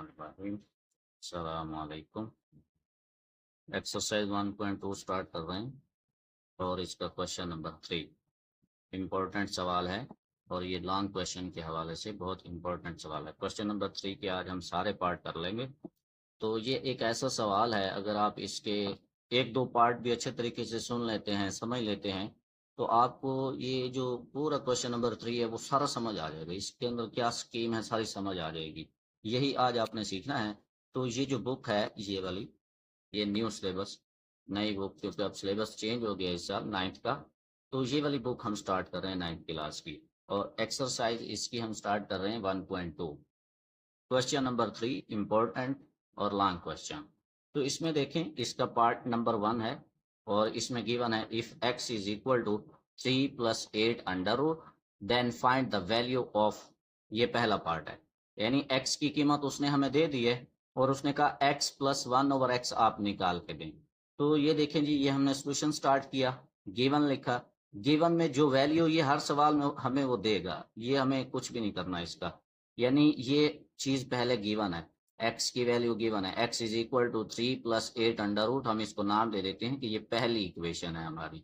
बिस्मिल्लाहिर्रहमानिर्रहीम। अस्सलाम वालेकुम। एक्सरसाइज 1.2 स्टार्ट कर रहे हैं और इसका क्वेश्चन नंबर 3 इम्पोर्टेंट सवाल है और ये लॉन्ग क्वेश्चन के हवाले से बहुत इम्पोर्टेंट सवाल है। क्वेश्चन नंबर 3 के आज हम सारे पार्ट कर लेंगे। तो ये एक ऐसा सवाल है, अगर आप इसके एक दो पार्ट भी अच्छे तरीके से सुन लेते हैं, समझ लेते हैं, तो आपको ये जो पूरा क्वेश्चन नंबर 3 है वो सारा समझ आ जाएगा। इसके अंदर क्या स्कीम है सारी समझ आ जाएगी। यही आज आपने सीखना है। तो ये जो बुक है ये वाली, ये न्यू सिलेबस, नई बुक, क्योंकि अब सिलेबस चेंज हो गया इस साल 9th का। तो ये वाली बुक हम स्टार्ट कर रहे हैं 9th क्लास की, और एक्सरसाइज इसकी हम स्टार्ट कर रहे हैं 1.2। क्वेश्चन नंबर 3 इम्पोर्टेंट और लॉन्ग क्वेश्चन। तो इसमें देखें, इसका पार्ट नंबर 1 है और इसमें गिवन है if x is equal to 3 + 8 under root then find the value of. ये पहला पार्ट है, यानी x की कीमत उसने हमें दे दी है और उसने कहा x + 1/x आप निकाल के दें। तो ये देखें जी, ये हमने सोल्यूशन स्टार्ट किया, गिवन लिखा, गिवन में जो वैल्यू ये हर सवाल में हमें वो देगा, ये हमें कुछ भी नहीं करना इसका। यानी ये चीज पहले गिवन है, x की वैल्यू गिवन है, x is equal to 3 + 8 under root. हम इसको नाम दे देते हैं कि ये पहली इक्वेशन है हमारी।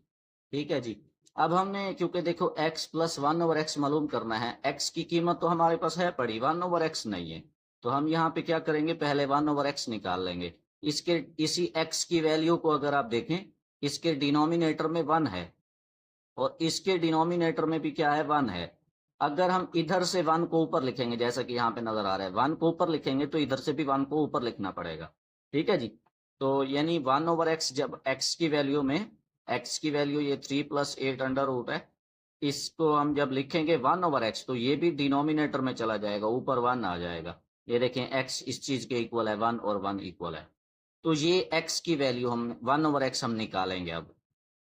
ठीक है जी। अब हमने, क्योंकि देखो x + 1/x मालूम करना है, x की कीमत तो हमारे पास है पड़ी, 1/x नहीं है, तो हम यहाँ पे क्या करेंगे, पहले 1/x निकाल लेंगे। इसके इसी x की वैल्यू को अगर आप देखें, इसके डिनोमिनेटर में 1 है और इसके डिनोमिनेटर में भी क्या है, 1 है। अगर हम इधर से 1 को ऊपर लिखेंगे, जैसा कि यहाँ पे नजर आ रहा है, 1 को ऊपर लिखेंगे तो इधर से भी 1 को ऊपर लिखना पड़ेगा। ठीक है जी। तो यानी 1/x, जब x की वैल्यू में, x की वैल्यू ये 3 + 8 अंडर रूट है, इसको हम जब लिखेंगे 1/x तो ये भी डिनोमिनेटर में चला जाएगा, ऊपर 1 आ जाएगा। ये देखें, x इस चीज के इक्वल है 1 और 1 इक्वल है। तो ये x की वैल्यू हम 1/x हम निकालेंगे। अब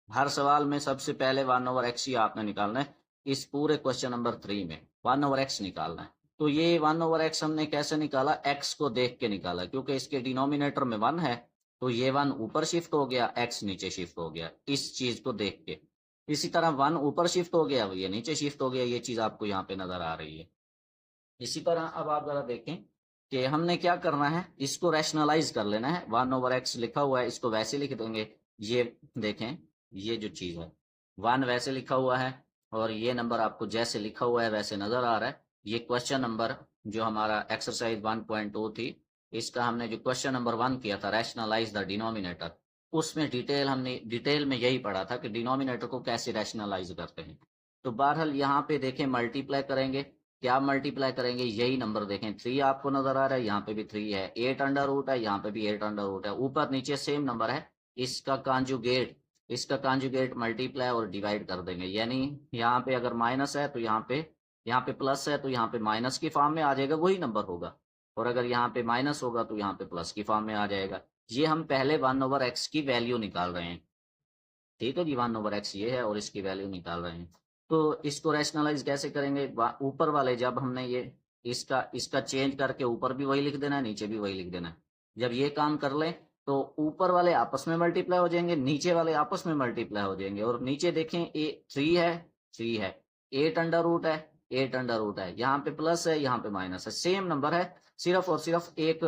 हर सवाल में सबसे पहले 1/x ही आपने निकालना है। इस पूरे क्वेश्चन नंबर 3 में 1/x निकालना है। तो ये 1/x हमने कैसे निकाला, x को देख के निकाला, क्योंकि इसके डिनोमिनेटर में 1 है तो ये 1 ऊपर शिफ्ट हो गया, x नीचे शिफ्ट हो गया, इस चीज को देख के। इसी तरह 1 ऊपर शिफ्ट हो गया, ये नीचे शिफ्ट हो गया, ये चीज आपको यहाँ पे नजर आ रही है। इसी तरह अब आप जरा देखें कि हमने क्या करना है, इसको रैशनलाइज कर लेना है। 1/x लिखा हुआ है, इसको वैसे लिख देंगे। ये देखें, ये जो चीज है 1 वैसे लिखा हुआ है और ये नंबर आपको जैसे लिखा हुआ है वैसे नजर आ रहा है। ये क्वेश्चन नंबर जो हमारा एक्सरसाइज 1.2 थी, इसका हमने जो क्वेश्चन नंबर 1 किया था, रैशनलाइज द डिनोमिनेटर, उसमें डिटेल में यही पढ़ा था कि डिनोमिनेटर को कैसे रैशनलाइज करते हैं। तो बहरहाल यहाँ पे देखें, मल्टीप्लाई करेंगे, क्या मल्टीप्लाई करेंगे, यही नंबर देखें, 3 आपको नजर आ रहा है, यहाँ पे भी 3 है, 8 अंडर रूट है, यहाँ पे भी 8 अंडर रूट है, ऊपर नीचे सेम नंबर है। इसका कांजुगेट मल्टीप्लाई और डिवाइड कर देंगे। यानी यहाँ पे अगर माइनस है तो यहाँ पे प्लस है, तो यहाँ पे माइनस की फॉर्म में आ जाएगा, वही नंबर होगा। और अगर यहाँ पे माइनस होगा तो यहाँ पे प्लस की फॉर्म में आ जाएगा। ये हम पहले 1/x की वैल्यू निकाल रहे हैं। ठीक है जी, 1/x ये है और इसकी वैल्यू निकाल रहे हैं। तो इसको रैशनलाइज कैसे करेंगे, ऊपर वाले जब हमने ये इसका चेंज करके ऊपर भी वही लिख देना है, नीचे भी वही लिख देना है। जब ये काम कर लें तो ऊपर वाले आपस में मल्टीप्लाई हो जाएंगे, नीचे वाले आपस में मल्टीप्लाई हो जाएंगे। और नीचे देखें, 3 है, 8 अंडर रूट है, 8 अंडर रूट है, यहाँ पे प्लस है, यहाँ पे माइनस है, सेम नंबर है, सिर्फ और सिर्फ एक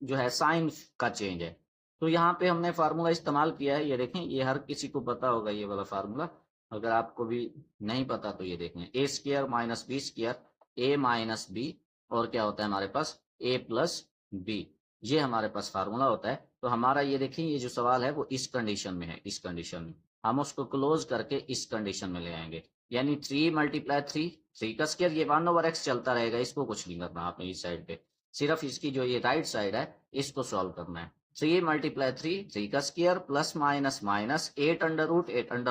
जो है साइन का चेंज है। तो यहाँ पे हमने फार्मूला इस्तेमाल किया है, ये देखें, ये हर किसी को पता होगा ये वाला फार्मूला। अगर आपको भी नहीं पता तो ये देखें, a² - b², a - b, और क्या होता है हमारे पास, a + b। ये हमारे पास फार्मूला होता है। तो हमारा ये देखें, ये जो सवाल है वो इस कंडीशन में है, इस कंडीशन में हम उसको क्लोज करके इस कंडीशन में ले आएंगे। यानी 3 × 3 का स्क्वायर, ये 1/x चलता रहेगा, इसको कुछ नहीं करना आपने इस साइड पे, सिर्फ इसकी जो ये राइट साइड है इसको सॉल्व करना है। 3 × 3 का square, plus minus minus 8 under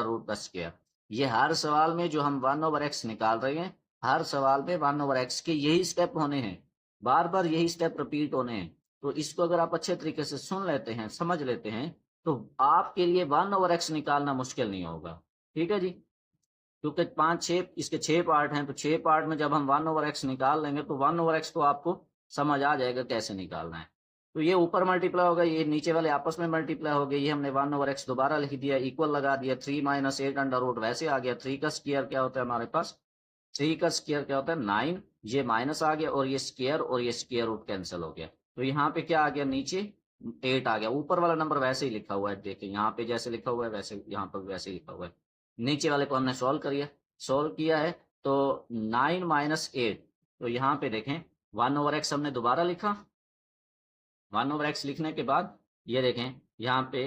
root का स्क्वायर। ये हर सवाल में जो हम 1/x निकाल रहे हैं, हर सवाल में 1/x के यही स्टेप होने हैं, बार बार यही स्टेप रिपीट होने हैं। तो इसको अगर आप अच्छे तरीके से सुन लेते हैं, समझ लेते हैं, तो आपके लिए 1/x निकालना मुश्किल नहीं होगा। ठीक है जी, क्योंकि 5-6 इसके 6 पार्ट हैं, तो 6 पार्ट में जब हम 1/x निकाल लेंगे तो 1/x तो आपको समझ आ जाएगा कैसे निकालना है। तो ये ऊपर मल्टीप्लाई होगा, ये नीचे वाले आपस में मल्टीप्लाई हो गए, ये हमने 1/x दोबारा लिख दिया, इक्वल लगा दिया, 3 - 8 अंडर रूट वैसे आ गया। 3 का स्क्वायर क्या होता है हमारे पास, 3 का स्क्वायर क्या होता है 9, ये माइनस आ गया, और ये स्क्वायर रूट कैंसिल हो गया। तो यहाँ पे क्या आ गया, नीचे 8 आ गया। ऊपर वाला नंबर वैसे ही लिखा हुआ है, देखिए यहाँ पे जैसे लिखा हुआ है वैसे यहाँ पर वैसे ही लिखा हुआ है। नीचे वाले को हमने सॉल्व किया है तो 9 माइनस 8, तो यहाँ पे देखें 1/x हमने दोबारा लिखा। 1/x लिखने के बाद ये देखें यहाँ पे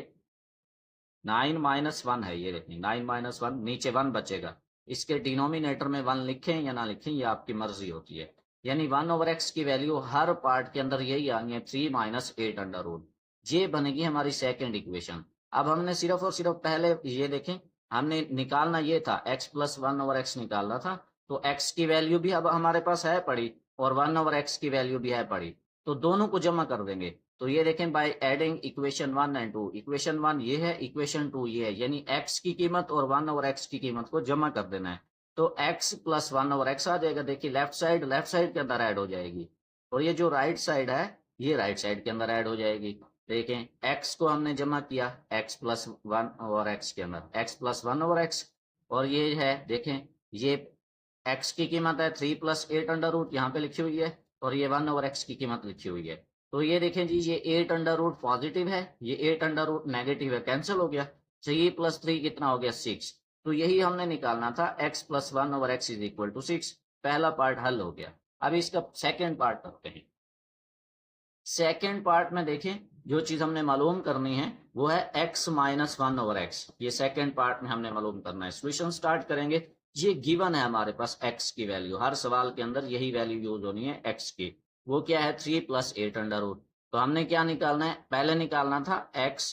9 माइनस 1 है, ये देखें 9 माइनस 1, नीचे 1 बचेगा। इसके डिनोमिनेटर में 1 लिखें या ना लिखें ये आपकी मर्जी होती है। यानी 1/x की वैल्यू हर पार्ट के अंदर यही आनी है 3 माइनस 8 अंडर रूट। ये बनेगी हमारी सेकेंड इक्वेशन। अब हमने सिर्फ और सिर्फ पहले ये देखें, हमने निकालना ये था x प्लस 1/x निकालना था, तो x की वैल्यू भी अब हमारे पास है पड़ी और 1/x की वैल्यू भी है पड़ी, तो दोनों को जमा कर देंगे। तो ये देखें by adding equation 1 and 2, equation 1 ये है, इक्वेशन 2 ये है, यानी x की कीमत और 1/x की कीमत को जमा कर देना है। तो x प्लस 1/x आ जाएगा। देखिए लेफ्ट साइड के अंदर ऐड हो जाएगी और ये जो राइट साइड है ये राइट साइड के अंदर ऐड हो जाएगी। देखें x को हमने जमा किया x प्लस 1/x के अंदर, x प्लस 1/x, और ये है देखें ये x की कीमत है 3 प्लस 8 अंडर रूट यहाँ पे लिखी हुई है और ये 1/x की कीमत लिखी हुई है। तो ये देखें जी ये 8 अंडर रूट पॉजिटिव है, ये 8 अंडर रूट नेगेटिव है, कैंसिल हो गया। 3 प्लस 3 कितना हो गया 6। तो यही हमने निकालना था x plus 1/x is equal to 6। पहला पार्ट हल हो गया। अब इसका सेकेंड पार्ट करते हैं। सेकेंड पार्ट में देखें जो चीज हमने मालूम करनी है वो है x माइनस 1/x। ये सेकेंड पार्ट में हमने मालूम करना है। सॉल्यूशन स्टार्ट करेंगे। ये गिवन है हमारे पास x की वैल्यू, हर सवाल के अंदर यही वैल्यू यूज होनी है x की। वो क्या है 3 प्लस 8 अंडर रूट। तो हमने क्या निकालना है, पहले निकालना था x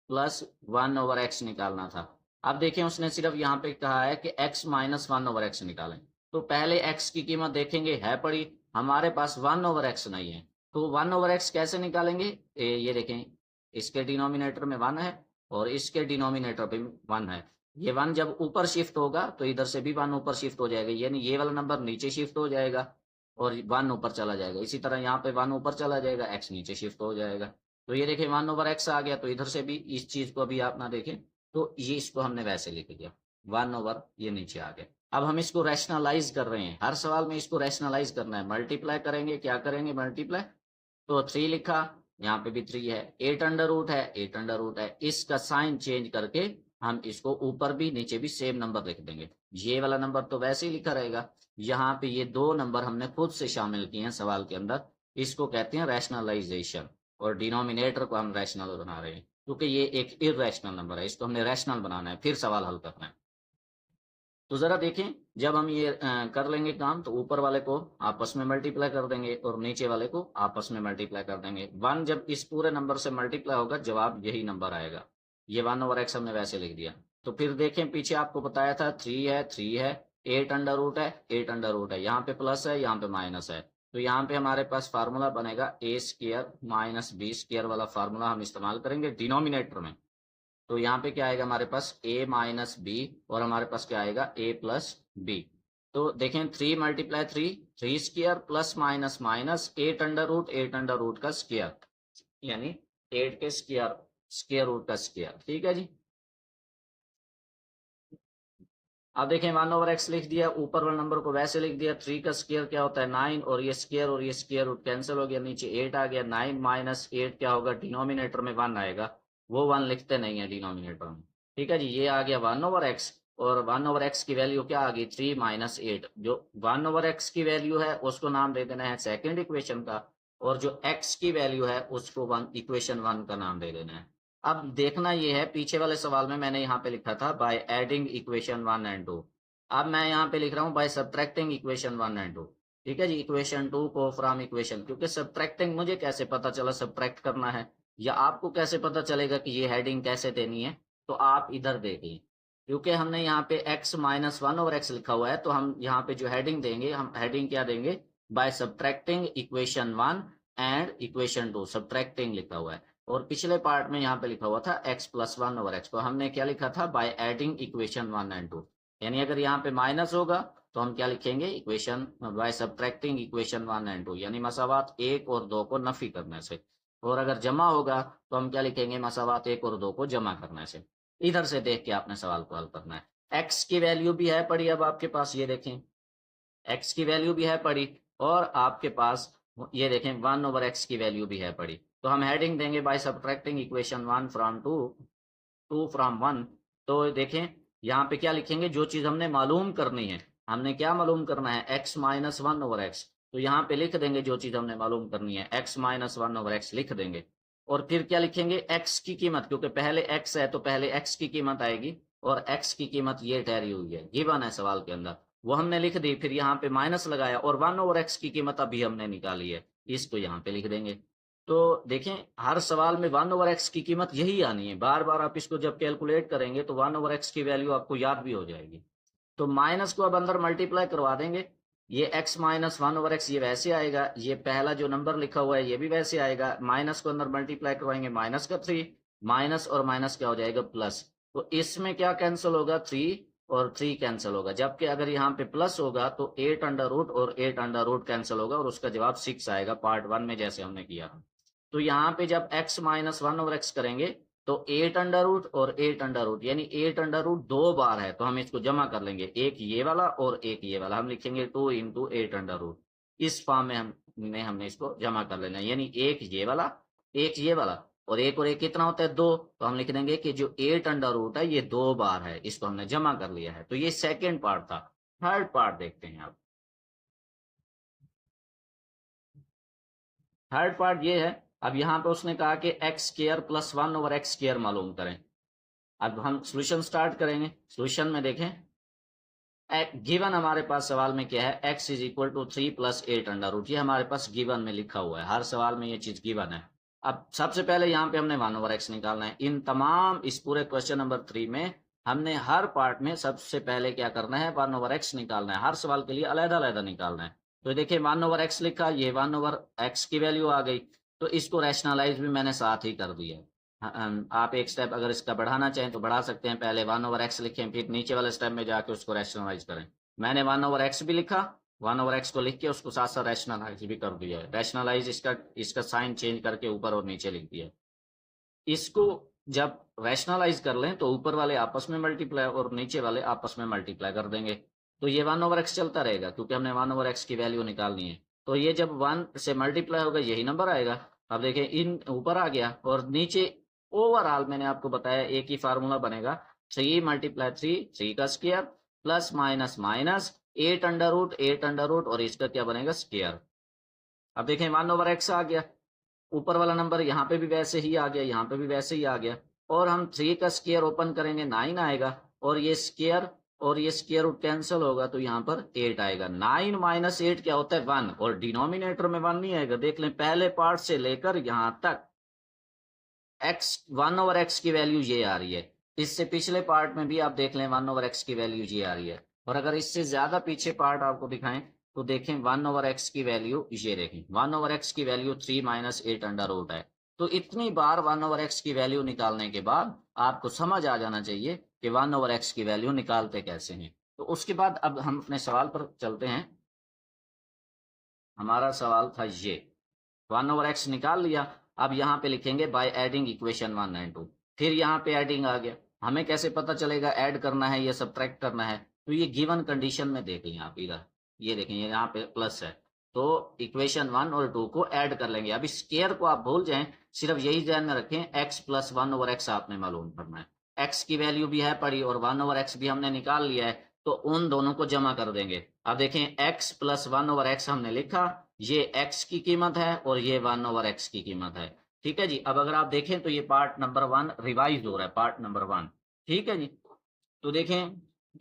प्लस 1/x निकालना था। अब देखें उसने सिर्फ यहाँ पे कहा है कि x माइनस 1/x निकालें। तो पहले x की कीमत देखेंगे, है पड़ी हमारे पास 1/x नहीं है, तो 1/x कैसे निकालेंगे। ये देखें इसके डिनोमिनेटर में 1 है और इसके डिनोमिनेटर पे 1 है। ये 1 जब ऊपर शिफ्ट होगा तो इधर से भी 1 ऊपर शिफ्ट हो जाएगा, यानी ये वाला नंबर नीचे शिफ्ट हो जाएगा और 1 ऊपर चला जाएगा। इसी तरह यहाँ पे 1 ऊपर चला जाएगा, x नीचे शिफ्ट हो जाएगा। तो ये देखें 1/x आ गया, तो इधर से भी इस चीज को अभी आप ना देखें तो ये इसको हमने वैसे लिख दिया 1 ये नीचे आ गया। अब हम इसको रैशनलाइज कर रहे हैं, हर सवाल में इसको रैशनलाइज करना है। मल्टीप्लाई करेंगे, क्या करेंगे मल्टीप्लाई, तो 3 लिखा, यहाँ पे भी 3 है, 8 अंडर रूट है, 8 अंडर रूट है। इसका साइन चेंज करके हम इसको ऊपर भी नीचे भी सेम नंबर लिख देंगे। ये वाला नंबर तो वैसे ही लिखा रहेगा। यहाँ पे ये 2 नंबर हमने खुद से शामिल किए हैं सवाल के अंदर, इसको कहते हैं रैशनलाइजेशन, और डिनोमिनेटर को हम रैशनल बना रहे हैं क्योंकि ये एक इरैशनल नंबर है, इसको हमने रैशनल बनाना है, फिर सवाल हल करना है। तो जरा देखें जब हम ये कर लेंगे काम तो ऊपर वाले को आपस में मल्टीप्लाई कर देंगे और नीचे वाले को आपस में मल्टीप्लाई कर देंगे। 1 जब इस पूरे नंबर से मल्टीप्लाई होगा जवाब यही नंबर आएगा। ये 1/x हमने वैसे लिख दिया। तो फिर देखें पीछे आपको बताया था 3 है 8 अंडर रूट है, 8 अंडर रूट है, यहाँ पे प्लस है यहाँ पे माइनस है। तो यहाँ पे हमारे पास फार्मूला बनेगा a² माइनस b² वाला फार्मूला हम इस्तेमाल करेंगे डिनोमिनेटर में। तो यहाँ पे क्या आएगा हमारे पास a माइनस बी और हमारे पास क्या आएगा a प्लस बी। तो देखें 3 multiply 3 square plus minus minus 8 under root का स्क्वायर, यानी 8 के स्क्वायर रूट का स्क्वायर। ठीक है जी। अब देखें 1/x लिख दिया, ऊपर वाले नंबर को वैसे लिख दिया। 3 का स्क्वायर क्या होता है 9 और ये स्क्वायर रूट कैंसिल हो गया, नीचे 8 आ गया। 9 माइनस 8 क्या होगा, डिनोमिनेटर में 1 आएगा, वो 1 लिखते नहीं है डिनोमिनेटर में। ठीक है जी, ये आ गया 1/x और 1/x की वैल्यू क्या आ गई 3 माइनस 8। जो 1/x की वैल्यू है उसको नाम दे देना है सेकेंड इक्वेशन का, और जो x की वैल्यू है उसको इक्वेशन 1 का नाम दे देना है। अब देखना ये है, पीछे वाले सवाल में मैंने यहाँ पे लिखा था बाय एडिंग इक्वेशन 1 एंड 2। अब मैं यहाँ पे लिख रहा हूँ बाय सब्ट्रैक्टिंग इक्वेशन 1 एंड 2। ठीक है जी, इक्वेशन 2 को फ्रॉम इक्वेशन, क्योंकि सब्ट्रैक्टिंग मुझे कैसे पता चला सब्ट्रैक्ट करना है, या आपको कैसे पता चलेगा कि ये हेडिंग कैसे देनी है, तो आप इधर देखिए, क्योंकि हमने यहाँ पे x माइनस 1/x लिखा हुआ है, तो हम यहाँ पे जो हेडिंग देंगे, हम हेडिंग क्या देंगे, by subtracting equation 1 and equation 2, subtracting लिखा हुआ है। और पिछले पार्ट में यहाँ पे लिखा हुआ था x प्लस 1/x, तो हमने क्या लिखा था बाय एडिंग इक्वेशन 1 एंड 2। यानी अगर यहाँ पे माइनस होगा तो हम क्या लिखेंगे, equation by subtracting equation 1 and 2, यानी मसावात 1 और 2 को नफी करने से। और अगर जमा होगा तो हम क्या लिखेंगे, मसावात 1 और 2 को जमा करने से। इधर से देख के आपने सवाल को हल करना है। x की वैल्यू भी है पड़ी, अब आपके पास ये देखें x की वैल्यू भी है पड़ी और आपके पास ये देखें 1/x की वैल्यू भी है पड़ी, तो हम हेडिंग देंगे by subtracting equation 1 from 2, 2 from 1। तो देखें यहाँ पे क्या लिखेंगे, जो चीज हमने मालूम करनी है, हमने क्या मालूम करना है, x माइनस 1/x। तो यहाँ पे लिख देंगे जो चीज हमने मालूम करनी है, x माइनस 1/x लिख देंगे। और फिर क्या लिखेंगे, x की कीमत, क्योंकि पहले x है तो पहले x की कीमत आएगी, और x की कीमत ये ठहरी हुई है, गिवन है सवाल के अंदर, वो हमने लिख दी। फिर यहाँ पे माइनस लगाया, और 1/x की कीमत अभी हमने निकाली है, इसको यहाँ पे लिख देंगे। तो देखें हर सवाल में 1/x की कीमत यही आनी है, बार बार आप इसको जब कैलकुलेट करेंगे तो 1/x की वैल्यू आपको याद भी हो जाएगी। तो माइनस को अब अंदर मल्टीप्लाई करवा देंगे, ये x माइनस 1/x ये वैसे आएगा, ये पहला जो नंबर लिखा हुआ है ये भी वैसे आएगा, माइनस को अंदर मल्टीप्लाई करवाएंगे, माइनस का 3, माइनस और माइनस क्या हो जाएगा, प्लस। तो इसमें क्या कैंसिल होगा, 3 और 3 कैंसिल होगा, जबकि अगर यहाँ पे प्लस होगा तो 8 अंडर रूट और 8 अंडर रूट कैंसिल होगा, और उसका जवाब 6 आएगा, पार्ट 1 में जैसे हमने किया था। तो यहाँ पे जब x माइनस 1/x करेंगे तो 8 अंडर रूट और 8 अंडर रूट, यानी 8 अंडर रूट 2 बार है, तो हम इसको जमा कर लेंगे, एक ये वाला और एक ये वाला, हम लिखेंगे 2 इंटू 8 अंडर रूट। इस फॉर्म में हमने इसको जमा कर लेना है, यानी एक ये वाला, एक ये वाला, और एक कितना होता है, 2। तो हम लिख देंगे कि जो 8 अंडर रूट है ये 2 बार है, इसको हमने जमा कर लिया है। तो ये सेकेंड पार्ट था। थर्ड पार्ट देखते हैं आप। थर्ड पार्ट ये है, अब यहाँ पे उसने कहा कि x square plus 1/x square मालूम करें। अब हम सॉल्यूशन स्टार्ट करेंगे। सॉल्यूशन में देखें, गिवन हमारे पास सवाल में क्या है, x is equal to 3 plus 8 under root, ये हमारे पास गिवन में लिखा हुआ है, हर सवाल में ये चीज गिवन है। अब सबसे पहले यहाँ पे हमने 1/x निकालना है। इन तमाम इस पूरे क्वेश्चन नंबर 3 में हमने हर पार्ट में सबसे पहले क्या करना है, 1/x निकालना है, हर सवाल के लिए अलग अलग निकालना है। तो देखिए 1/x लिखा, ये 1/x की वैल्यू आ गई, तो इसको रैशनलाइज भी मैंने साथ ही कर दिया। आप एक स्टेप अगर इसका बढ़ाना चाहें तो बढ़ा सकते हैं, पहले 1/x लिखें, फिर नीचे वाले स्टेप में जाके उसको रैशनलाइज करें। मैंने 1/x भी लिखा, 1/x को लिख के उसको साथ साथ रैशनलाइज भी कर दिया है। रैशनलाइज इसका साइन चेंज करके ऊपर और नीचे लिख दिया। इसको जब रैशनलाइज कर लें तो ऊपर वाले आपस में मल्टीप्लाई और नीचे वाले आपस में मल्टीप्लाई कर देंगे, तो ये 1/x चलता रहेगा, क्योंकि हमने 1/x की वैल्यू निकालनी है। तो ये जब 1 से मल्टीप्लाई होगा यही नंबर आएगा। अब देखिए इन ऊपर आ गया, और नीचे ओवरऑल मैंने आपको बताया एक ही फार्मूला बनेगा, 3 × 3, 3 का square, plus minus minus 8 under root और इसका क्या बनेगा, स्क्वायर। अब देखें 1/x आ गया, ऊपर वाला नंबर यहाँ पे भी वैसे ही आ गया, यहाँ पे भी वैसे ही आ गया, और हम 3 का स्क्वायर ओपन करेंगे 9 आएगा, और ये स्क्वायर और ये स्क्वायर रूट कैंसिल होगा तो यहाँ पर 8 आएगा। 9 माइनस 8 क्या होता है, 1, और डिनोमिनेटर में 1 नहीं आएगा। देख लें पहले पार्ट से लेकर यहाँ तक x 1/x की वैल्यू ये आ रही है, इससे पिछले पार्ट में भी आप देख लें 1/x की वैल्यू ये आ रही है, और अगर इससे ज्यादा पीछे पार्ट आपको दिखाएं तो देखें 1/x की वैल्यू ये देखें, 1/x की वैल्यू 3 माइनस 8 अंडर रूट है। तो इतनी बार 1/x की वैल्यू निकालने के बाद आपको समझ आ जाना चाहिए कि 1/x की वैल्यू निकालते कैसे हैं। तो उसके बाद अब हम अपने सवाल पर चलते हैं। हमारा सवाल था ये, 1/x निकाल लिया। अब यहाँ पे लिखेंगे बाय एडिंग इक्वेशन 1 एंड 2। फिर यहाँ पे एडिंग आ गया, हमें कैसे पता चलेगा ऐड करना है या सब्ट्रैक्ट करना है, तो ये गिवन कंडीशन में देख लें आप, इधर ये देखें, ये यहाँ पे प्लस है, तो इक्वेशन 1 और 2 को ऐड कर लेंगे। अब स्क्वायर को आप भूल जाएं, सिर्फ यही ध्यान में रखें, x प्लस 1/x आपने मालूम करना है। x की वैल्यू भी है पड़ी और 1/x भी हमने निकाल लिया है, तो उन दोनों को जमा कर देंगे। अब देखें x प्लस 1/x हमने लिखा, ये x की कीमत है और ये 1/x की कीमत है। ठीक है जी। अब अगर आप देखें तो ये पार्ट नंबर 1 रिवाइज हो रहा है, पार्ट नंबर 1। ठीक है जी। तो देखें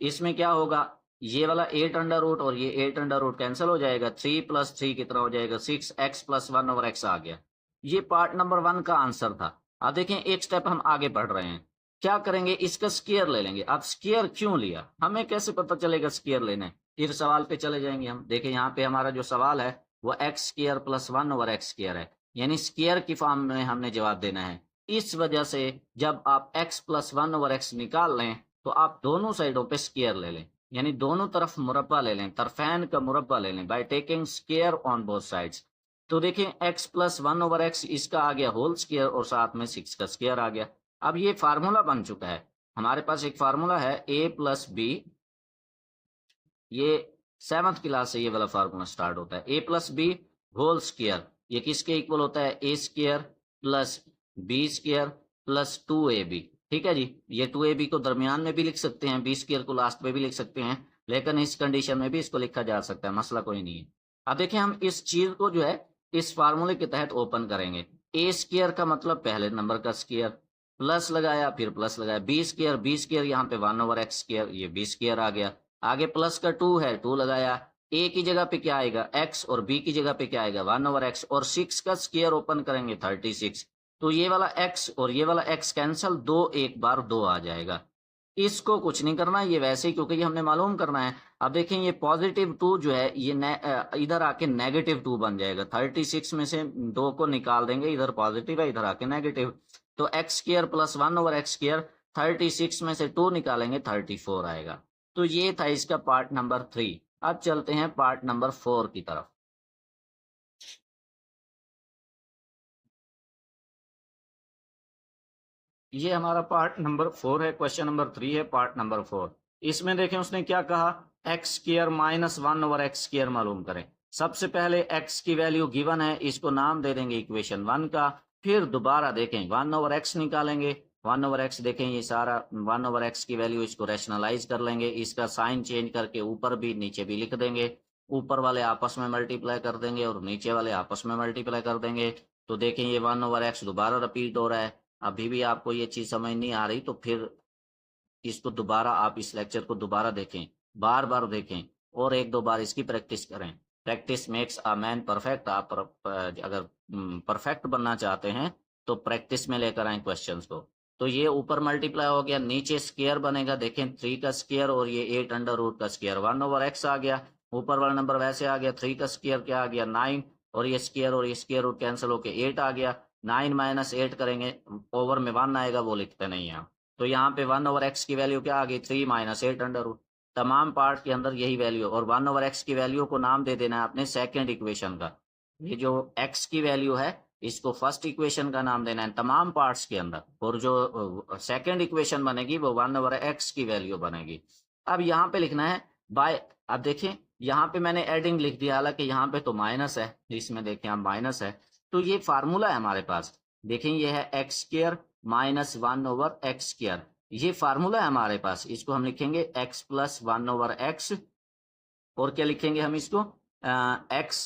इसमें क्या होगा, ये वाला 8 अंडर रूट और ये 8 अंडर रूट कैंसिल हो जाएगा, 3 + 3 कितना हो जाएगा, 6, x प्लस 1/x आ गया। ये पार्ट नंबर 1 का आंसर था। अब देखें एक स्टेप हम आगे बढ़ रहे हैं, क्या करेंगे, इसका स्क्वायर ले लेंगे। अब स्क्वायर क्यों लिया, हमें कैसे पता चलेगा स्क्वायर लेने, फिर सवाल पे चले जाएंगे हम। देखें यहाँ पे हमारा जो सवाल है वो x² + 1/x² है, यानी स्क्वायर की फॉर्म में हमने जवाब देना है। इस वजह से जब आप x + 1/x निकाल लें तो आप दोनों साइडों पे स्क्वायर ले लें, यानी दोनों तरफ मुरब्बा ले लें, तरफैन का मुरब्बा ले लें, by taking square on both sides. तो देखें x + 1/x इसका आ गया होल स्क्वायर और साथ में 6 का स्क्वायर आ गया। अब ये फार्मूला बन चुका है, हमारे पास एक फार्मूला है a + b, ये 7th क्लास से ये वाला फार्मूला स्टार्ट होता है, a + b होल स्क्वायर, ये किसके इक्वल होता है, A square plus B square plus 2ab। ठीक है जी, ये 2ab को दरमियान में भी लिख सकते हैं, बी स्क्वायर को लास्ट में भी लिख सकते हैं, लेकिन इस कंडीशन में भी इसको लिखा जा सकता है, मसला कोई नहीं है। अब देखिए हम इस चीज को जो है इस फार्मूले के तहत ओपन करेंगे। ए स्क्वायर का मतलब पहले नंबर का स्क्वायर, प्लस लगाया फिर प्लस लगाया, बी स्क्वायर यहाँ पे 1/x स्क्वायर, ये बी स्क्वायर आ गया। आगे प्लस का 2 है, 2 लगाया, ए की जगह पे क्या आएगा x और b की जगह पे क्या आएगा 1/x, और 6 का स्क्वायर ओपन करेंगे 36। तो ये वाला x और ये वाला x कैंसल, दो एक बार दो आ जाएगा। इसको कुछ नहीं करना, ये वैसे ही, क्योंकि ये हमने मालूम करना है। अब देखें ये +2 जो है ये इधर आके -2 बन जाएगा, 36 में से 2 को निकाल देंगे, इधर पॉजिटिव है इधर आके नेगेटिव, तो x² प्लस 1/x², 36 में से 2 निकालेंगे 34 आएगा। तो ये था इसका पार्ट नंबर 3। अब चलते हैं पार्ट नंबर 4 की तरफ। ये हमारा पार्ट नंबर 4 है, क्वेश्चन नंबर 3 है पार्ट नंबर 4। इसमें देखें उसने क्या कहा, x² माइनस 1/x² मालूम करें। सबसे पहले x की वैल्यू गिवन है, इसको नाम दे देंगे इक्वेशन 1 का। फिर दोबारा देखें 1/x निकालेंगे, 1/x देखें ये सारा 1/x की वैल्यू, इसको रैशनलाइज कर लेंगे, इसका साइन चेंज करके ऊपर भी नीचे भी लिख देंगे, ऊपर वाले आपस में मल्टीप्लाई कर देंगे और नीचे वाले आपस में मल्टीप्लाई कर देंगे। तो देखें ये 1/x दोबारा रिपीट हो रहा है। अभी भी आपको ये चीज समझ नहीं आ रही तो फिर इसको दोबारा, आप इस लेक्चर को दोबारा देखें, बार बार देखें और एक दो बार इसकी प्रैक्टिस करें। Practice makes a man perfect. आप अगर परफेक्ट बनना चाहते हैं तो प्रैक्टिस में लेकर आए क्वेश्चंस को। तो ये ऊपर मल्टीप्लाई हो गया, नीचे स्क्वायर बनेगा, देखें 3 का स्क्वायर और ये 8 अंडर रूट का स्क्वायर, 1/x आ गया। ऊपर वाला नंबर वैसे आ गया, 3 का स्क्वायर क्या आ गया 9, और ये स्क्वायर रूट कैंसिल होके 8 आ गया। 9 माइनस 8 करेंगे, ओवर में 1 आएगा, वो लिखते नहीं है। तो यहाँ पे 1/x की वैल्यू क्या आ गई 3 माइनस 8 अंडर रूट। तमाम पार्ट के अंदर यही वैल्यू, और 1/x की वैल्यू को नाम दे देना है आपने सेकंड इक्वेशन का। ये जो x की वैल्यू है इसको फर्स्ट इक्वेशन का नाम देना है तमाम पार्ट्स के अंदर, और जो सेकंड इक्वेशन बनेगी वो 1/x की वैल्यू बनेगी। अब यहाँ पे लिखना है बाय, अब देखें यहाँ पे मैंने एडिंग लिख दिया, हालांकि यहाँ पे तो माइनस है, इसमें देखें आप माइनस है। तो ये फार्मूला है हमारे पास, देखें ये है x² माइनस 1/x², ये फार्मूला है हमारे पास। इसको हम लिखेंगे x प्लस 1/x, और क्या लिखेंगे हम इसको x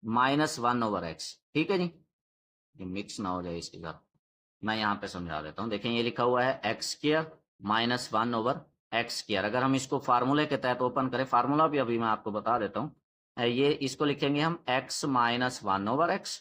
माइनस 1/x। ठीक है जी, ये मिक्स ना हो जाए इसके साथ, मैं यहाँ पे समझा देता हूँ। देखें ये लिखा हुआ है x² माइनस 1/x²। अगर हम इसको फार्मूले के तहत ओपन करें, फार्मूला भी अभी मैं आपको बता देता हूँ, ये इसको लिखेंगे हम x माइनस 1/x,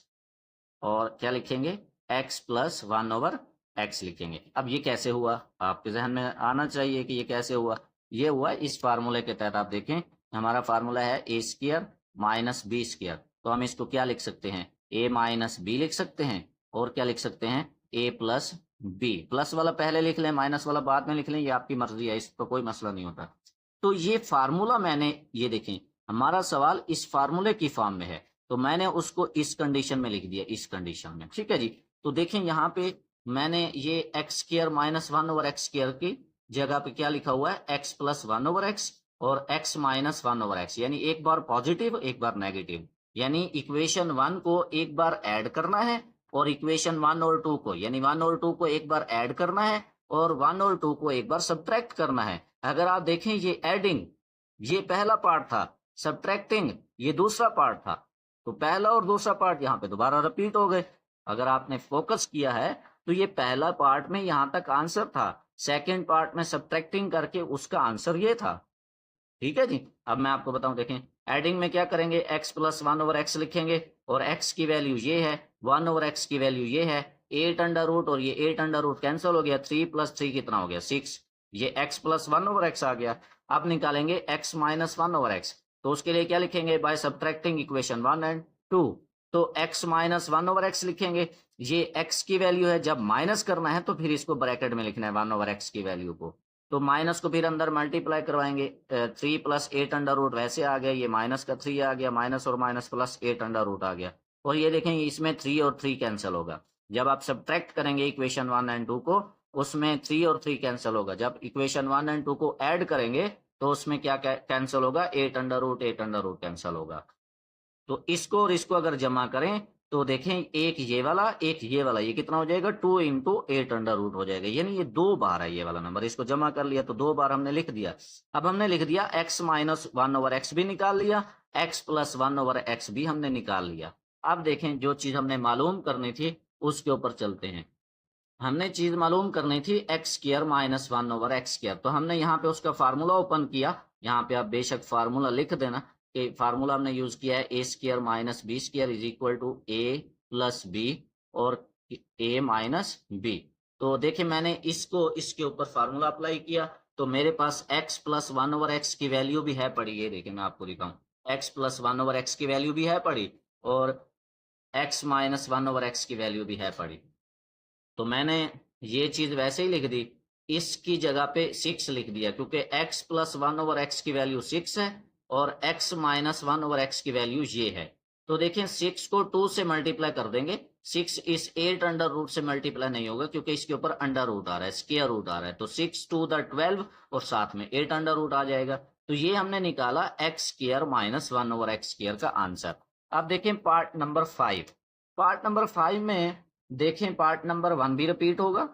और क्या लिखेंगे x प्लस 1/x लिखेंगे। अब ये कैसे हुआ, आपके जहन में आना चाहिए कि ये कैसे हुआ। ये हुआ इस फार्मूले के तहत, आप देखें हमारा फार्मूला है a² माइनस b², तो हम इसको क्या लिख सकते हैं a माइनस b लिख सकते हैं, और क्या लिख सकते हैं a प्लस b। प्लस वाला पहले लिख लें, माइनस वाला बाद में लिख लें, ये आपकी मर्जी है, इस पर कोई मसला नहीं होता। तो ये फार्मूला मैंने, ये देखें हमारा सवाल इस फार्मूले की फॉर्म में है, तो मैंने उसको इस कंडीशन में लिख दिया, इस कंडीशन में। ठीक है जी, तो देखें यहाँ पे मैंने ये x² माइनस 1/x² की जगह पे क्या लिखा हुआ है x प्लस 1/x और x माइनस 1/x, यानी एक बार पॉजिटिव एक बार नेगेटिव, यानी इक्वेशन 1 को एक बार ऐड करना है और इक्वेशन 1 और 2 को, यानी 1 और 2 को एक बार ऐड करना है और 1 और 2 को एक बार सब्ट्रैक्ट करना है। अगर आप देखें ये एडिंग ये पहला पार्ट था, सब्ट्रैक्टिंग ये दूसरा पार्ट था, तो पहला और दूसरा पार्ट यहाँ पे दोबारा रिपीट हो गए। अगर आपने फोकस किया है तो ये पहला पार्ट में यहाँ तक आंसर था, सेकंड पार्ट में सब्ट्रैक्टिंग करके उसका आंसर ये था। ठीक है जी, अब मैं आपको बताऊं, देखें एडिंग में क्या करेंगे x प्लस 1/x लिखेंगे, और x की वैल्यू ये है, 1/x की वैल्यू ये है 8 अंडर रूट, और ये 8 अंडर रूट कैंसिल हो गया, 3 प्लस 3 कितना हो गया 6, ये x प्लस 1/x आ गया। अब निकालेंगे x माइनस 1/x, तो उसके लिए क्या लिखेंगे बाय सब्ट्रैक्टिंग इक्वेशन 1 एंड 2, तो x माइनस 1/x लिखेंगे। ये x की वैल्यू है, जब माइनस करना है तो फिर इसको ब्रैकेट में लिखना है 1/x की वैल्यू को, तो माइनस को फिर अंदर मल्टीप्लाई करवाएंगे, 3 प्लस 8 अंडर रूट वैसे आ गया, ये माइनस का 3 आ गया, माइनस और माइनस प्लस 8 अंडर रूट आ गया, और ये देखेंगे इसमें 3 और 3 कैंसिल होगा। जब आप सब्ट्रैक्ट करेंगे इक्वेशन 1 एंड 2 को, उसमें 3 और 3 कैंसिल होगा। जब इक्वेशन 1 एंड 2 को ऐड करेंगे तो उसमें क्या कैंसिल होगा 8 अंडर रूट कैंसिल होगा। तो इसको और इसको अगर जमा करें तो देखें एक ये वाला ये कितना हो जाएगा 2 इंटू 8 अंडर रूट हो जाएगा, यानी ये 2 बार है ये वाला नंबर। इसको जमा कर लिया तो 2 बार हमने लिख दिया। अब हमने लिख दिया x माइनस 1/x भी निकाल लिया, x प्लस 1/x भी हमने निकाल लिया। अब देखें जो चीज हमने मालूम करनी थी उसके ऊपर चलते हैं। हमने चीज मालूम करनी थी x square minus 1/x square, तो हमने यहाँ पे उसका फार्मूला ओपन किया। यहाँ पे आप बेशक फार्मूला लिख देना कि फार्मूला हमने यूज किया है A square minus B square is equal to A plus B और ए माइनस बी। तो देखिए मैंने इसको इसके ऊपर फार्मूला अप्लाई किया तो मेरे पास x प्लस 1/x की वैल्यू भी है पड़ी। ये देखिए मैं आपको दिखाऊं, x प्लस 1/x की वैल्यू भी है पड़ी और x माइनस 1/x की वैल्यू भी है पड़ी। तो मैंने ये चीज वैसे ही लिख दी, इसकी जगह पे 6 लिख दिया क्योंकि x प्लस 1/x की वैल्यू 6 है और x माइनस 1/x की वैल्यू ये है। तो देखें 6 को 2 से मल्टीप्लाई कर देंगे, 6 इस 8 अंडर रूट से मल्टीप्लाई नहीं होगा क्योंकि इसके ऊपर अंडर रूट आ रहा है, स्क्वायर रूट आ रहा है। तो 6 टू द 12 और साथ में 8 अंडर रूट आ जाएगा। तो ये हमने निकाला x square minus 1/x square का आंसर। अब देखें पार्ट नंबर 5। पार्ट नंबर 5 में देखें पार्ट नंबर 1 भी रिपीट होगा,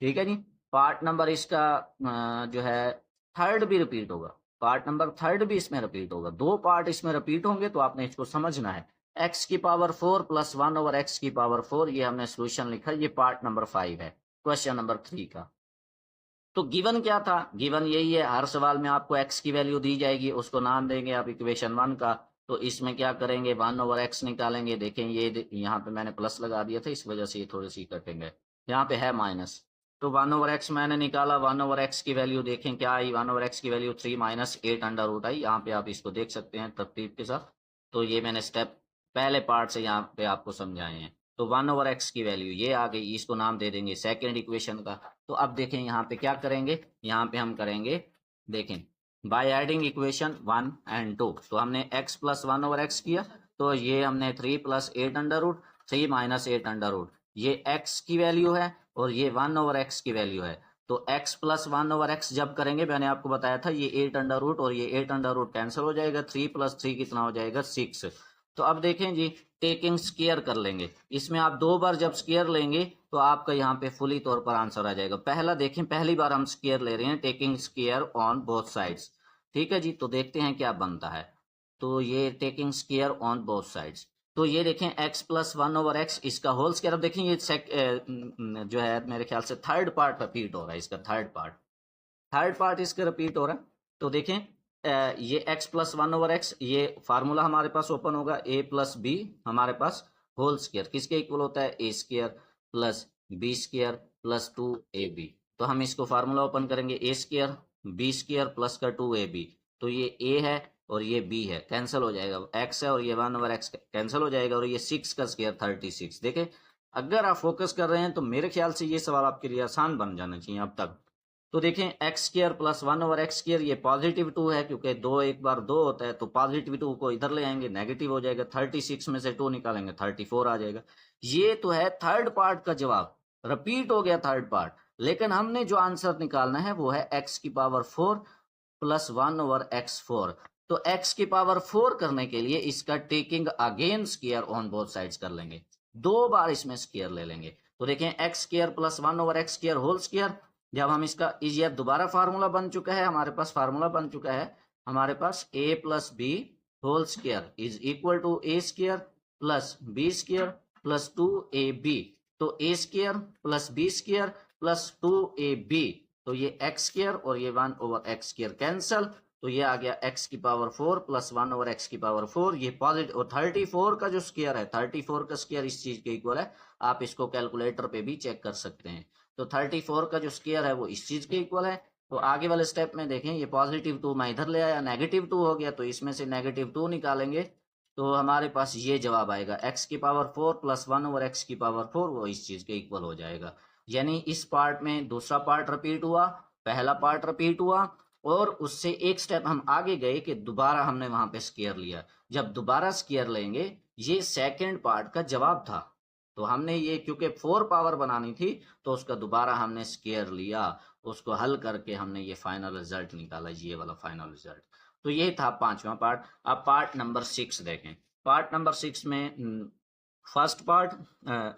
ठीक है जी। पार्ट नंबर इसका जो है 3rd भी रिपीट होगा, पार्ट नंबर 3rd भी इसमें रिपीट होगा। 2 पार्ट इसमें रिपीट होंगे तो आपने इसको समझना है। x की पावर 4 प्लस 1/x की पावर 4, ये हमने सोल्यूशन लिखा, ये पार्ट नंबर 5 है क्वेश्चन नंबर 3 का। तो गिवन क्या था, गिवन यही है, हर सवाल में आपको x की वैल्यू दी जाएगी, उसको नाम देंगे आप इक्वेशन 1 का। तो इसमें क्या करेंगे 1/x निकालेंगे। देखें ये यहाँ पे मैंने प्लस लगा दिया था, इस वजह से ये थोड़ी सी कटेंगे, यहाँ पे है माइनस। तो 1/x मैंने निकाला, 1/x की वैल्यू देखें क्या आई, 1/x की वैल्यू 3 माइनस 8 अंडर रूट आई। यहाँ पे आप इसको देख सकते हैं तरतीब के साथ। तो ये मैंने स्टेप पहले पार्ट से यहाँ पे आपको समझाए हैं। तो 1/x की वैल्यू ये आ गई, इसको नाम दे देंगे सेकेंड इक्वेशन का। तो अब देखें यहाँ पे क्या करेंगे, यहाँ पे हम करेंगे देखें बाय एडिंग इक्वेशन 1 एंड 2। तो हमने x प्लस 1/x किया, तो ये हमने 3 plus 8 under root, 3 minus 8 under root, ये x की वैल्यू है और ये 1/x की वैल्यू है। तो x प्लस 1/x जब करेंगे, मैंने आपको बताया था ये 8 अंडर रूट और ये 8 अंडर रूट कैंसिल हो जाएगा, 3 प्लस 3 कितना हो जाएगा 6। तो अब देखें जी टेकिंग स्क्वायर कर लेंगे, इसमें आप 2 बार जब स्क्वायर लेंगे तो आपका यहाँ पे फुली तौर पर आंसर आ जाएगा। पहला देखें, पहली बार हम स्क्वायर ले रहे हैं, taking square on both sides, ठीक है जी। तो देखते हैं क्या बनता है। तो ये taking square on both sides, तो ये देखें x प्लस 1/x इसका होल स्क्वायर। अब देखें ये जो है मेरे ख्याल से 3rd पार्ट रिपीट हो रहा है, इसका 3rd पार्ट इसका रिपीट हो रहा है। तो देखें ये x प्लस 1/x, ये फार्मूला हमारे पास ओपन होगा, a प्लस बी हमारे पास होल स्क्वायर किसके इक्वल होता है, a square plus B square plus 2ab। तो हम इसको फार्मूला ओपन करेंगे, a square B square plus का 2ab। तो ये a है और ये b है, कैंसिल हो जाएगा, x है और ये 1/x कैंसिल हो जाएगा और ये 6 का स्क्वायर 36। देखें अगर आप फोकस कर रहे हैं तो मेरे ख्याल से ये सवाल आपके लिए आसान बन जाना चाहिए अब तक। तो देखें x square plus 1/x square, ये पॉजिटिव 2 है क्योंकि 2 एक बार 2 होता है, तो पॉजिटिव 2 को इधर ले आएंगे, नेगेटिव हो जाएगा, 36 में से 2 निकालेंगे 34 आ जाएगा। ये तो है 3rd पार्ट का जवाब, रिपीट हो गया 3rd पार्ट। लेकिन हमने जो आंसर निकालना है वो है x की पावर 4 प्लस 1/x4। तो x की पावर 4 करने के लिए इसका taking again square on both sides कर लेंगे, 2 बार इसमें स्क्वायर ले लेंगे। तो देखें x square plus 1/x square whole square, जब हम इसका ये दोबारा फार्मूला बन चुका है, हमारे पास फार्मूला बन चुका है, हमारे पास a plus B whole square is equal to a square plus B square plus 2ab। तो a square plus B square plus 2ab, तो ये x स्क्वायर और ये 1/x स्क्वायर कैंसल। तो ये आ गया x की पावर 4 प्लस 1/x की पावर 4, ये पॉजिटिव। और 34 का जो स्क्वायर है, 34 का स्क्वायर इस चीज के इक्वल है, आप इसको कैलकुलेटर पे भी चेक कर सकते हैं। तो 34 का जो स्क्वायर है वो इस चीज के इक्वल है। तो आगे वाले स्टेप में देखें, ये पॉजिटिव 2 मैं इधर ले आया, नेगेटिव 2 हो गया, तो इसमें से नेगेटिव 2 निकालेंगे तो हमारे पास ये जवाब आएगा, x की पावर 4 प्लस 1/x की पावर 4 वो इस चीज के इक्वल हो जाएगा। यानी इस पार्ट में दूसरा पार्ट रिपीट हुआ, पहला पार्ट रिपीट हुआ और उससे एक स्टेप हम आगे गए कि दोबारा हमने वहां पे स्क्वायर लिया। जब दोबारा स्क्वायर लेंगे, ये सेकंड पार्ट का जवाब था, तो हमने ये क्योंकि 4 पावर बनानी थी तो उसका दोबारा हमने स्क्वायर लिया, उसको हल करके हमने ये फाइनल रिजल्ट निकाला, ये वाला फाइनल रिजल्ट। तो ये था 5वां पार्ट। अब पार्ट नंबर 6 देखें। पार्ट नंबर 6 में first part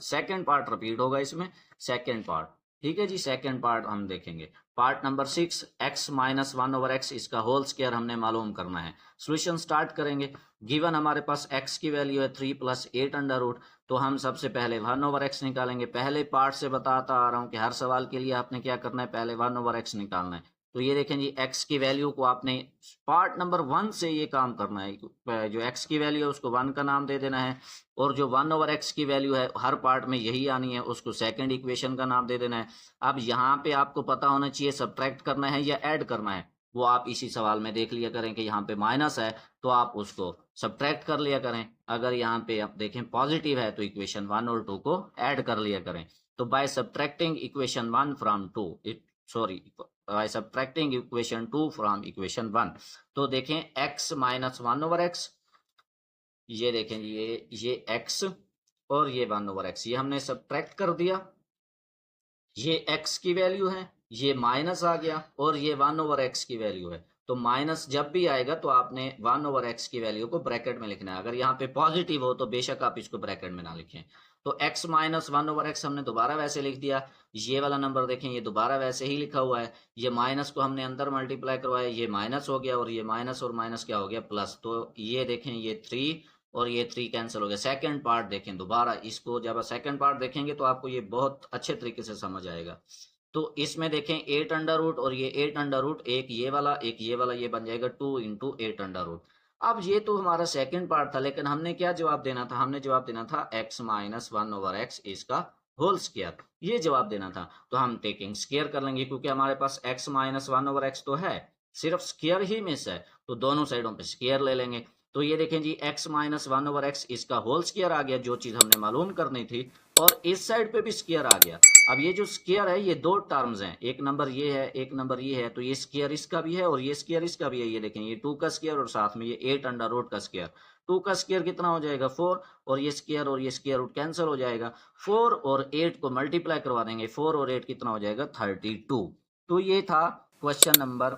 second part repeat होगा इसमें, सेकंड पार्ट, ठीक है जी। सेकंड पार्ट हम देखेंगे। Part number 6 x minus 1/x इसका होल स्क्वायर हमने मालूम करना है। सॉल्यूशन स्टार्ट करेंगे। गिवन हमारे पास x की वैल्यू है 3 + 8 अंडर रूट, तो हम सबसे पहले 1/x निकालेंगे। पहले पार्ट से बताता आ रहा हूँ कि हर सवाल के लिए आपने क्या करना है, पहले 1/x निकालना है। तो ये देखें जी, x की वैल्यू को आपने पार्ट नंबर 1 से ये काम करना है। जो x की वैल्यू है उसको 1 का नाम दे देना है, और जो 1/x की वैल्यू है हर पार्ट में यही आनी है, उसको सेकंड इक्वेशन का नाम दे देना है। अब यहाँ पे आपको पता होना चाहिए सब्ट्रैक्ट करना है या ऐड करना है, वो आप इसी सवाल में देख लिया करें कि यहाँ पे माइनस है तो आप उसको सब्ट्रैक्ट कर लिया करें। अगर यहाँ पे आप देखें पॉजिटिव है तो इक्वेशन 1 और 2 को ऐड कर लिया करें। तो by subtracting equation 1 from 2, sorry, by subtracting equation 2 from equation 1, तो देखें x माइनस 1/x, ये देखें ये x और ये 1/x, ये हमने सब्ट्रैक्ट कर दिया। ये x की वैल्यू है, ये माइनस आ गया, और ये 1/x की वैल्यू है। तो माइनस जब भी आएगा तो आपने 1/x की वैल्यू को ब्रैकेट में लिखना है। अगर यहाँ पे पॉजिटिव हो तो बेशक आप इसको ब्रैकेट में ना लिखें। तो x माइनस 1/x हमने दोबारा वैसे लिख दिया। ये वाला नंबर देखें, ये दोबारा वैसे ही लिखा हुआ है। ये माइनस को हमने अंदर मल्टीप्लाई करवाया, ये माइनस हो गया, और ये माइनस और माइनस क्या हो गया, प्लस। तो ये देखें ये 3 और ये 3 कैंसिल हो गया। सेकंड पार्ट देखें दोबारा, इसको जब सेकंड पार्ट देखेंगे तो आपको ये बहुत अच्छे तरीके से समझ आएगा। तो इसमें देखें 8 अंडर रूट और ये 8 अंडर रूट, एक ये वाला एक ये वाला, ये बन जाएगा 2 × 8 अंडर रूट। अब ये तो हमारा सेकंड पार्ट था, लेकिन हमने क्या जवाब देना था, हमने जवाब देना था x माइनस 1/x इसका होल स्क्वायर, ये जवाब देना था। तो हम टेकिंग स्क्वायर कर लेंगे, क्योंकि हमारे पास x माइनस 1/x तो है, सिर्फ स्क्वायर ही मिस है, तो दोनों साइडों पे स्क्वायर ले लेंगे। तो ये देखें जी, x माइनस 1/x इसका होल स्क्वायर आ गया, जो चीज हमने मालूम करनी थी, और इस साइड पे भी स्क्वायर आ गया। अब ये जो स्क्वायर है ये दो टर्म्स हैं, एक नंबर ये है एक नंबर ये है, तो ये स्क्वायर इसका भी है और ये स्क्वायर इसका भी है। ये देखें, ये 2 का स्क्वायर और साथ में ये 8 अंडर रूट का स्क्वायर। 2 का स्क्वायर कितना हो जाएगा, 4, और ये स्क्वायर रूट कैंसिल हो जाएगा। 4 और 8 को मल्टीप्लाई करवा देंगे, 4 और 8 कितना हो जाएगा, 32। तो ये था क्वेश्चन नंबर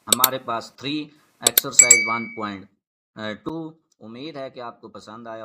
हमारे पास 3, एक्सरसाइज 1.2। उम्मीद है कि आपको पसंद आया।